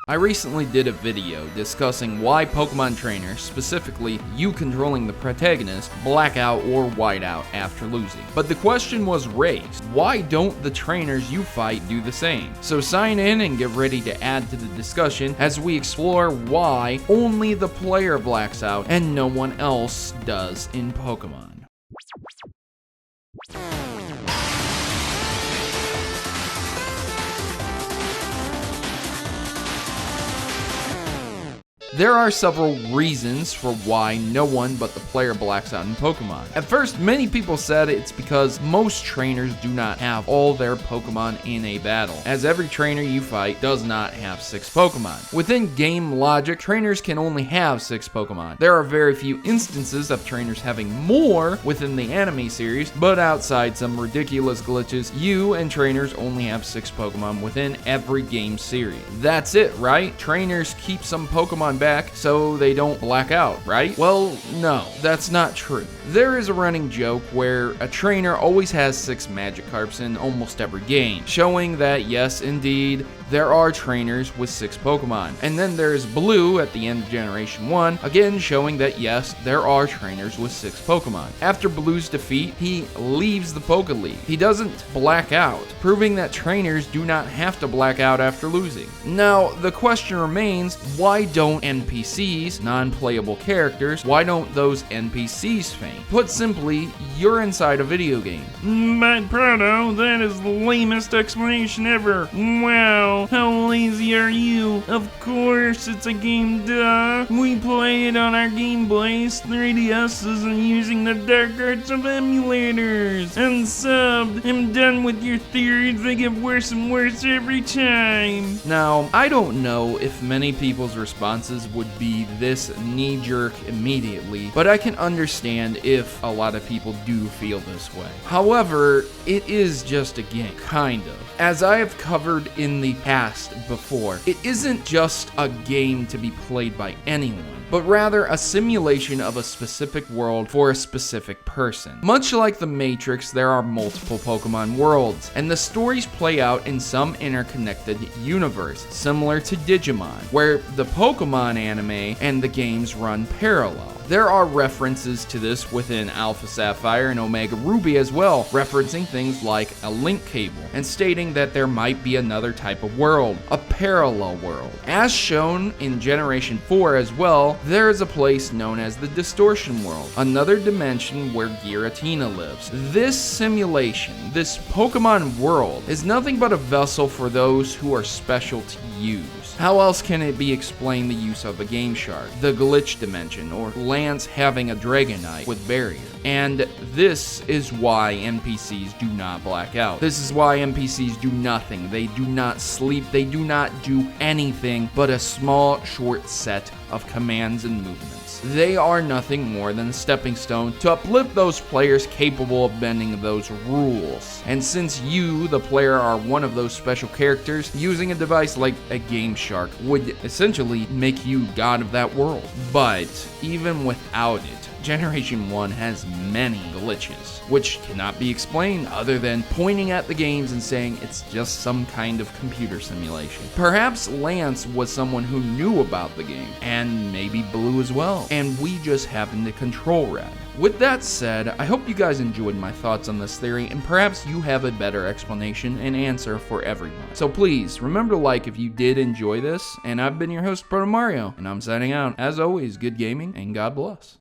I recently did a video discussing why Pokemon trainers, specifically you controlling the protagonist, black out or white out after losing. But the question was raised, why don't the trainers you fight do the same? So sign in and get ready to add to the discussion as we explore why only the player blacks out and no one else does in Pokemon. There are several reasons for why no one but the player blacks out in Pokemon. At first, many people said it's because most trainers do not have all their Pokemon in a battle, as every trainer you fight does not have 6 Pokemon. Within game logic, trainers can only have 6 Pokemon. There are very few instances of trainers having more within the anime series, but outside some ridiculous glitches, you and trainers only have 6 Pokemon within every game series. That's it, right? Trainers keep some Pokemon back so they don't black out, right? Well, no, that's not true. There is a running joke where a trainer always has 6 Magikarps in almost every game, showing that yes, indeed, there are trainers with 6 Pokemon. And then there's Blue at the end of Generation 1, again showing that yes, there are trainers with 6 Pokemon. After Blue's defeat, he leaves the Poke League. He doesn't black out, proving that trainers do not have to black out after losing. Now, the question remains, why don't NPCs, non-playable characters, why don't those NPCs faint? Put simply, you're inside a video game. But Proto, that is the lamest explanation ever. Wow, how lazy are you? Of course it's a game, duh. We play it on our Game Boys, 3DSs, and using the dark arts of emulators. Unsubbed, I'm done with your theories, they get worse and worse every time. Now, I don't know if many people's responses would be this knee-jerk immediately, but I can understand if a lot of people do feel this way. However, it is just a game, kind of. As I have covered in the past before, it isn't just a game to be played by anyone, but rather a simulation of a specific world for a specific person. Much like The Matrix, there are multiple Pokemon worlds, and the stories play out in some interconnected universe, similar to Digimon, where the Pokemon anime and the games run parallel. There are references to this within Alpha Sapphire and Omega Ruby as well, referencing things like a link cable, and stating that there might be another type of world, a parallel world. As shown in Generation 4 as well, there is a place known as the Distortion World, another dimension where Giratina lives. This simulation, this Pokemon world, is nothing but a vessel for those who are special to use. How else can it be explained the use of a Game Shark, the Glitch Dimension, or Lance having a Dragonite with Barrier? And this is why NPCs do not black out. This is why NPCs do nothing. They do not sleep. They do not do anything but a small, short set of commands and movements. They are nothing more than a stepping stone to uplift those players capable of bending those rules. And since you, the player, are one of those special characters, using a device like a Game Shark would essentially make you god of that world. But even without it, Generation 1 has many glitches, which cannot be explained other than pointing at the games and saying it's just some kind of computer simulation. Perhaps Lance was someone who knew about the game, and maybe Blue as well, and we just happen to control Red. With that said, I hope you guys enjoyed my thoughts on this theory, and perhaps you have a better explanation and answer for everyone. So please, remember to like if you did enjoy this, and I've been your host, Protomario, and I'm signing out. As always, good gaming, and God bless.